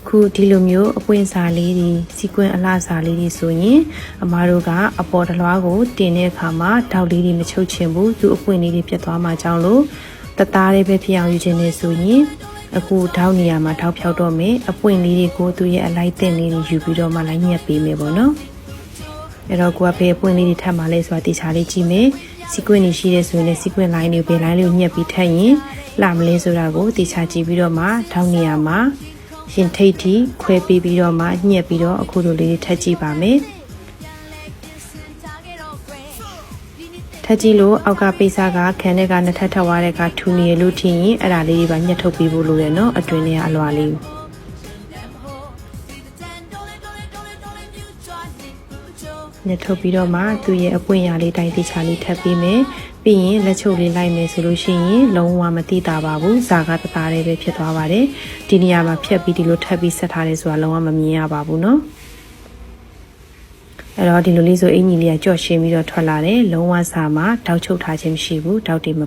ခုဒီလိုမျိုးအပွင့်စာလေးတွေစီကွင်းအလှစာလေးတွေဆိုရင်အမားတို့ကအပေါ်တလွားကိုတင်တဲ့အခါမှာထောက်လေးတွေမချုပ်ချင်ဘူးသူအပွင့်လေးတွေပြတ်သွားမှကြောင်းလို့တသားလေးပဲဖြစ်အောင်ယူခြင်းနဲ့ဆိုရင်အခုထောက်နေရာမှာထောက်ဖြောက်တော့မယ်အပွင့်လေးတွေကိုသူရဲ့အလိုက်တင်လေးတွေယူပြီးတော့မှလိုက်ညက်ပေးမယ်ပေါ့နော်အဲ့တော့ကိုကဖေးအပွင့်လေးတွေထပ်မှလဲဆိုတာတေချာလေးကြည့်မယ်စီကွင်းတွေရှိတဲ့ဆိုရင်လည်းစီကွင်းလိုင်းတွေပဲလိုင်းလေးကိုညက်ပြီးထပ်ရင်လှမလဲဆိုတာကိုတေချာကြည့်ပြီးတော့မှထောက်နေရာမှာရှင်ထိတ်ထိခွဲပြီးတော့မှညက်ပြီးတော့အခုလိုလေးထပ်ကြည့်ပါမယ်ထပ်ကြည့်လို့အောက်ကပိစာကခန်းထဲကနှစ်ထပ်ထပ်သွားတဲ့ကထူနေရလို့ထင်ရင်အဲ့ဒါလေးတွေပါညက်ထုတ်ပေးဖို့လိုတယ်နော်အတွင်းထဲကအလွာလေးညက်ထုတ်ပြီးတော့မှသူ့ရဲ့အပွင့်ရာလေးတိုင်းတိချာလေးထပ်ပေးမယ်ပြီးရင်လက်ချုပ်လေးလိုက်မယ်ဆိုလို့ရှိရင်လုံးဝမတိတာပါဘူးဇာကတသားလေးပဲဖြစ်သွားပါတယ်ဒီနေရာမှာဖြတ်ပြီးဒီလိုထပ်ပြီးဆက်ထားတယ်ဆိုတာလုံးဝမမြင်ရပါဘူးเนาะအဲ့တော့ဒီလိုလေးဆိုအင်ကြီးလေးကကြော့ရှင်းပြီးတော့ထွက်လာတယ်လုံးဝစာမှာတောက်ချုပ်ထားခြင်းမရှိဘူးတောက်တွေမ